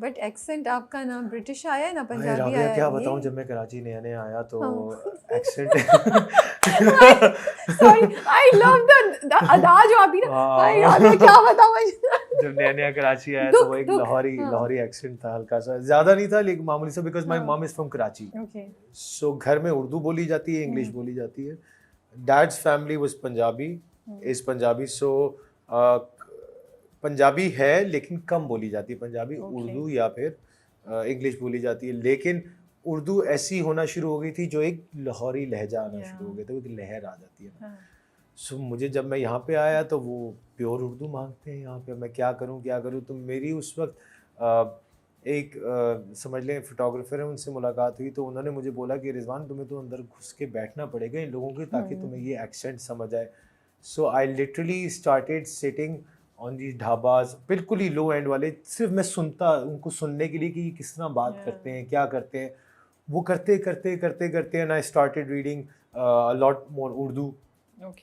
But accent आपका ना British आया है ना भाई पंजाबी राबिया आया क्या है बताऊं, ये। जब मैं कराची नया नया आया तो हाँ। Accent sorry, I love the अदा जो आप ही ना, हाय राबिया क्या बताऊं मैं। जब नया नया कराची आया तो वो दुख एक दुख। लाहौरी हाँ। लाहौरी एक्सेंट था, हल्का सा, ज़्यादा नहीं था लेकिन मामूली सा, बिकॉज माई हाँ। Mom is from Karachi. Okay. So घर में उर्दू बोली जाती है, इंग्लिश बोली जाती है। Dad's family was Punjabi, is Punjabi. So Punjabi है लेकिन कम बोली जाती है पंजाबी, ओके। उर्दू या फिर इंग्लिश बोली जाती है। लेकिन उर्दू ऐसी होना शुरू हो गई थी जो एक लाहौरी लहजा आना शुरू हो गया था, वो एक लहर आ जाती है ना। सो मुझे जब मैं यहाँ पे आया तो वो प्योर उर्दू मांगते हैं यहाँ पे। मैं क्या करूँ, तो मेरी उस वक्त समझ लें फोटोग्राफर है, उनसे मुलाकात हुई तो उन्होंने मुझे बोला कि रिजवान तुम्हें तो अंदर घुस के बैठना पड़ेगा इन लोगों के, ताकि तुम्हें ये एक्सेंट समझ आए। So I literally started sitting on the dhabas, बिल्कुल ही लो एंड वाले, सिर्फ मैं सुनता उनको सुनने के लिए कि ये किस तरह बात करते हैं, क्या करते हैं। वो करते करते करते करते and I started reading lot more Urdu.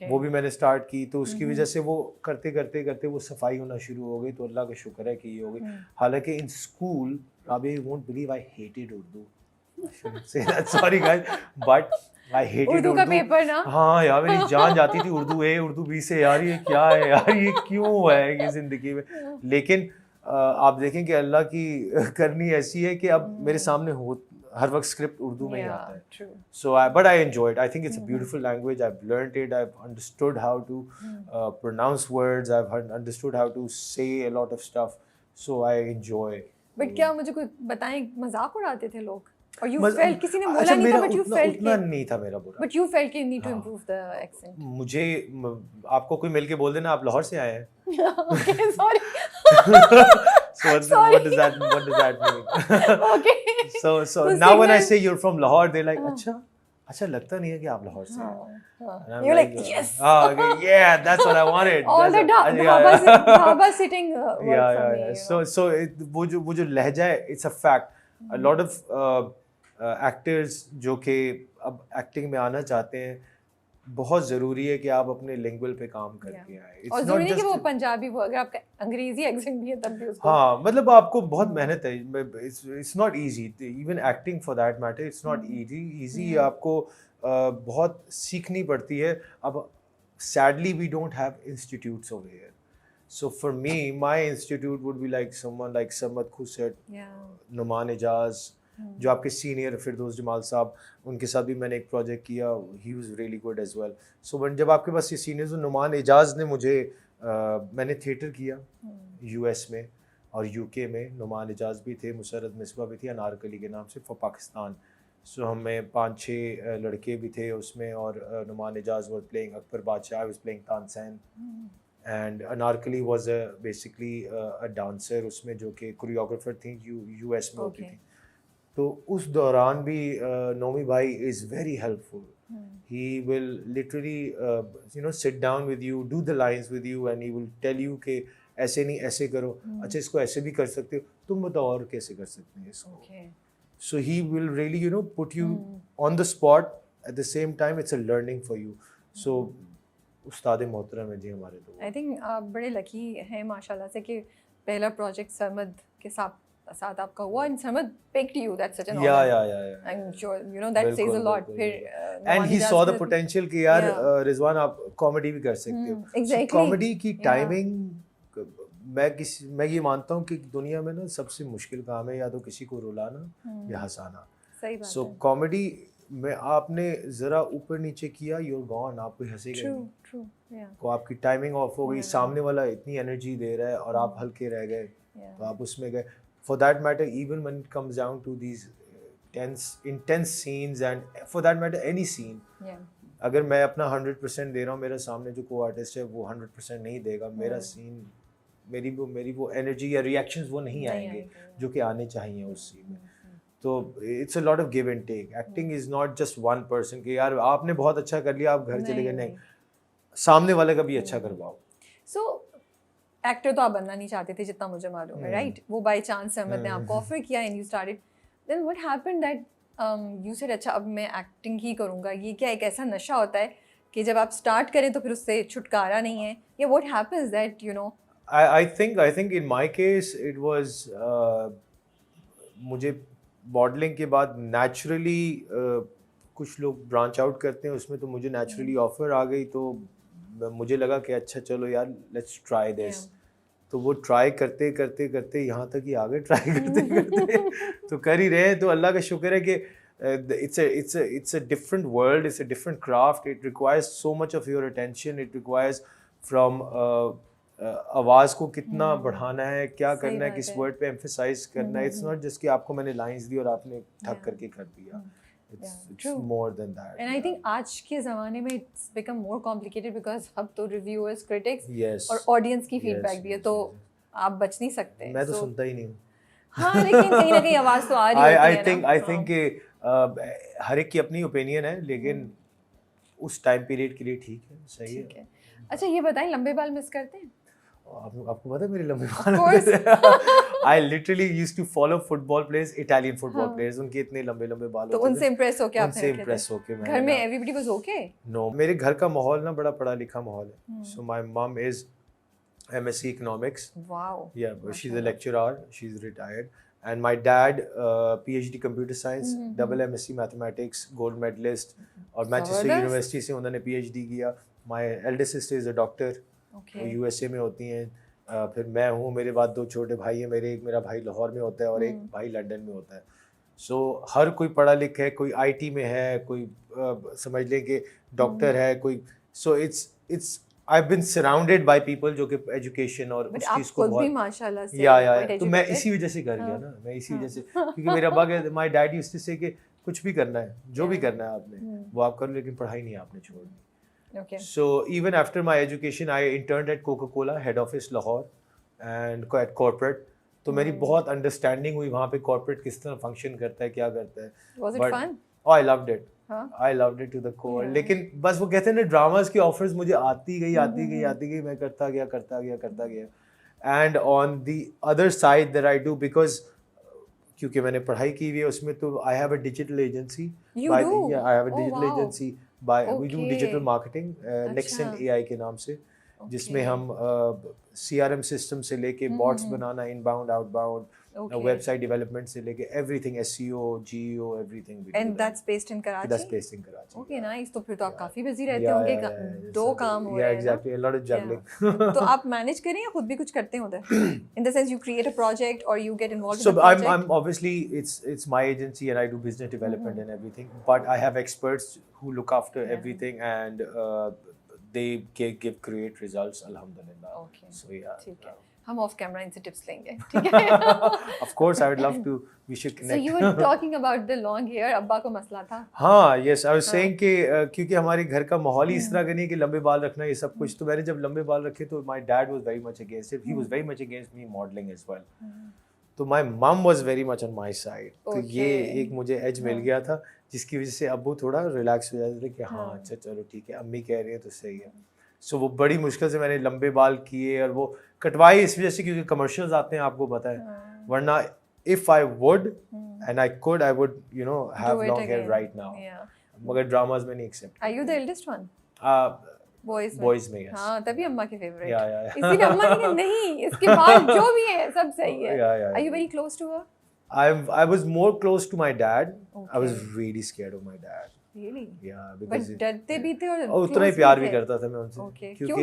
वो भी मैंने स्टार्ट की, तो उसकी वजह से वो करते करते करते वो सफाई होना शुरू हो गई। तो अल्लाह का शुक्र है कि ये हो गई। हालांकि in school, Rabia you won't believe, I hated Urdu. I shouldn't say that, sorry guys, but I hated Urdu का उर्दू। पेपर ना। हाँ यार, मेरी जान जाती थी उर्दू ए उर्दू बी से, यार ये क्या है यार, ये क्यों है ये ज़िंदगी में। लेकिन आप देखें कि अल्लाह की करनी ऐसी है कि अब मेरे सामने हो हर वक्त स्क्रिप्ट उर्दू में ही आता है। True. So but I enjoyed. I think it's a beautiful language. I've learned it. I've understood how to pronounce words. I've understood how to say a lot of stuff. So I enjoy. But क्या मुझे कोई बताएं, मजाक उड़ाते थे लोग और you मज- फेल्ट, किसी ने बोला अच्छा, नहीं था मेरा बट यू उतना फेल्ट उतना के, नहीं था मेरा बुरा। बट यू फेल्ट के नीड टू हाँ। Improve the accent. मुझे आपको कोई मिलके बोल देना आप लाहौर से आए हैं। Okay sorry. So what does that mean? Okay. So तो now when I signal- say you're from Lahore, they're like, अच्छा लगता नहीं है कि आप लाहौर से हैं। And I'm You're like, yes. okay, yeah, that's what I wanted. All the That's yeah. dhaba sitting work Yeah, for yeah, me, yeah. you know. So वो जो लहजा है, it's a fact. A lot of actors जो कि अब acting में आना चाहते हैं, बहुत ज़रूरी है कि आप अपने लिंगुअल पे काम करके आए। और ज़रूरी नहीं कि वो पंजाबी हो, अगर आपका अंग्रेजी एक्सेंट भी है तब भी उसको। हाँ, मतलब आपको बहुत मेहनत है। It's not easy, even acting for that matter, it's not easy. आपको बहुत सीखनी पड़ती है। अब sadly we don't have institutes over here. So for me, my institute would be like someone like Samad Khusat, Numan Ijaz, जो आपके senior फिरदौस जमाल साहब, उनके साथ भी मैंने एक प्रोजेक्ट किया, he was really good as well. So जब आपके पास ये सीनियर्स, नुमान एजाज ने मुझे मैंने थिएटर किया यूएस में और यूके में। नुमान एजाज भी थे, मुसरत मिसबा भी थी, अनारकली के नाम से, फॉर पाकिस्तान। सो हमें 5-6 लड़के भी थे उसमें, और नुमान एजाज वाज प्लेइंग अकबर बादशाह, I was playing Tansen, and Anarkali was basically a dancer उसमें, जो कि कोरियोग्राफर थी, यूएस में होती थी। तो उस दौरान भी नोमी भाई is very helpful. He will literally sit down with you, do the lines with you, and he will tell you कि ऐसे नहीं ऐसे करो, अच्छा इसको ऐसे भी कर सकते हो, तुम बताओ और कैसे कर सकते हैं इसको। So he will really put you on the spot, at the same time it's a learning for you. So उस्ताद मोहतरम है जी हमारे। तो आई थिंक आप बड़े लकी हैं माशाल्लाह से कि पहला प्रोजेक्ट सरमद के साथ आपका हुआ, and Sarmad picked you. That's such an honor. yeah. I'm sure that says a lot. फिर and he saw the potential कि यार रिजवान आप कॉमेडी भी कर सकते हो। exactly. कॉमेडी की टाइमिंग, मैं ये मानता हूँ कि दुनिया में ना सबसे मुश्किल काम है या तो किसी को रुलाना या हंसाना। सही बात सो कॉमेडी में आपने जरा ऊपर नीचे किया, you're gone, आप कोई हंसेगा नहीं। ट्रू तो आपकी टाइमिंग ऑफ हो गई, सामने वाला इतनी एनर्जी दे रहा है और आप हल्के रह गए, तो आप उसमें गए। For that matter, even when it comes down to these intense scenes, and for that matter any scene, अगर मैं अपना 100% दे रहा हूँ, मेरा सामने जो को आर्टिस्ट है वो 100% नहीं देगा, मेरा सीन, मेरी वो एनर्जी या रिएक्शंस वो नहीं आएंगे जो कि आने चाहिए उस सीन में। तो it's a lot of give and take. Acting is not just one person कि यार आपने बहुत अच्छा कर लिया आप घर चले गए, नहीं, सामने वाले का भी अच्छा करवाओ। सो एक्टर तो आप बनना नहीं चाहते थे जितना मुझे मालूम है, राइट? वो बाय चांस सरमद ने आपको ऑफर किया and you started, then what happened that you said अच्छा अब मैं एक्टिंग ही करूँगा? ये क्या एक ऐसा नशा होता है कि जब आप स्टार्ट करें तो फिर उससे छुटकारा नहीं है, या what happens that I think in my case it was मुझे मॉडलिंग के बाद नेचुरली कुछ लोग ब्रांच आउट करते हैं उसमें, तो मुझे नेचुरली ऑफर आ गई, तो मुझे लगा कि अच्छा चलो यार लेट्स ट्राई दिस। तो वो ट्राई करते करते करते यहाँ तक ही आ गए, ट्राई करते करते तो कर ही रहे हैं। तो अल्लाह का शुक्र है कि it's a different world, it's a different craft, it requires so much of your attention, it requires from आवाज़ को कितना बढ़ाना है, क्या करना है, किस वर्ड पे एम्फेसाइज करना है। इट्स नॉट जस्ट कि आपको मैंने लाइंस दी और आपने ठक करके कर दिया। It's more than that. And I think आज के ज़माने में it's become more complicated because अब तो reviewers, critics और audience की feedback भी है, तो आप बच नहीं सकते। मैं तो सुनता ही नहीं हूँ। हाँ, लेकिन कहीं ना कहीं आवाज़ तो आ रही होती है ना। I think कि हर एक की अपनी ओपिनियन है, लेकिन उस टाइम पीरियड के लिए ठीक है, सही है। अच्छा ये बताएं, लंबे बाल मिस करते हैं? आपको पता है मेरे लंबे बाल? I literally used to follow football players, Italian football players, उनके इतने लंबे लंबे बाल होते थे। तो उनसे इम्प्रेस होके आपने उनसे इम्प्रेस होके मैं घर में everybody was okay? No, मेरे घर का माहौल ना बड़ा पढ़ा लिखा माहौल है। So my mom is MSc Economics. Wow. Yeah, but she's a lecturer, she's retired. And my dad, PhD Computer Science, double MSc Mathematics, gold medalist, और मैनचेस्टर यूनिवर्सिटी से उन्होंने PhD किया। My eldest sister is a doctor. वो USA में होती हैं। फिर मैं हूँ, मेरे बाद दो छोटे भाई हैं मेरे, एक मेरा भाई लाहौर में होता है और एक भाई लंदन में होता है। सो हर कोई पढ़ा लिखा है, कोई IT में है, कोई समझ लें कि डॉक्टर है, कोई। So it's I have been surrounded by people जो कि एजुकेशन और उस चीज़ को बहुत माशाल्लाह से या तो मैं इसी वजह से कर गया ना, मैं इसी वजह से, क्योंकि मेरा अब्बा माय डैड यूज्ड टू से कि कुछ भी करना है, जो भी करना है आपने वो आप करो, लेकिन पढ़ाई नहीं आपने छोड़नी। Okay. So even after my education, I interned at Coca-Cola head office Lahore and at corporate. तो मेरी बहुत अंडरस्टैंडिंग हुई वहाँ पे कॉर्पोरेट किस तरह फंक्शन करता है, क्या करता है। Was it fun? Oh, I loved it. I loved it to the core. लेकिन बस वो कहते हैं ना, ड्रामास की ऑफर्स मुझे आती गई, मैं करता गया। And on the other side that I do, because क्योंकि मैंने पढ़ाई की हुई है उसमें, तो I have a digital agency. You do? Yeah, I have a digital agency. We do digital marketing, Nexen AI के नाम से, जिसमें हम CRM सिस्टम से लेके बॉट्स बनाना, इनबाउंड आउटबाउंड, वेबसाइट डेवलपमेंट से लेके everything, SEO, GEO, everything. And that's based in Karachi? That's based in Karachi. Okay, nice. तो फिर तो आप काफी बिजी रहते होंगे, दो काम हो रहे हैं। Yeah, exactly. A lot of juggling. तो आप मैनेज करें या खुद भी कुछ करते हैं उधर? In the sense you create a project or you get involved in So the project? I'm obviously it's my agency and I do business development and everything, but I have experts who look after everything and they give great results, alhamdulillah. Okay. So yeah. ठीक है, हम of camera इनसे tips लेंगे, ठीक है? Of course, I would love to. We should connect. So you were talking about the long hair. अब्बा को मसला था? हाँ, yes, I was saying कि क्योंकि हमारे घर का माहौल ही इस तरह का नहीं कि लंबे बाल रखना ये सब कुछ, तो मैंने जब लंबे बाल रखे तो my dad was very much against it. He was very much against me modeling as well. तो my mom was very much on my side. तो ये एक मुझे एज मिल गया था, जिसकी वजह से अब्बू थोड़ा रिलैक्स हो जाते थे कि हाँ अच्छा चलो ठीक है, अम्मी कह रही है तो सही है। सो वो बड़ी मुश्किल से मैंने लंबे बाल किए, और वो कटवाए इस वजह से क्योंकि कमर्शियल्स आते हैं, आपको पता है, वरना if I would and I could, I would you know have long hair right now, मगर ड्रामास में नहीं except. Are you the eldest one? Boys में यस। हाँ, तभी अम्मा के फेवरेट। या इसीलिए अम्मा ने कहा नहीं, इसके बाद जो भी है सब सही है। Are you very close to her? I was more close to my dad. Okay. I was really scared of my dad. Really? Yeah, because but डरते भी थे और उतना ही प्यार भी करता था मैं उनसे, okay. क्योंकि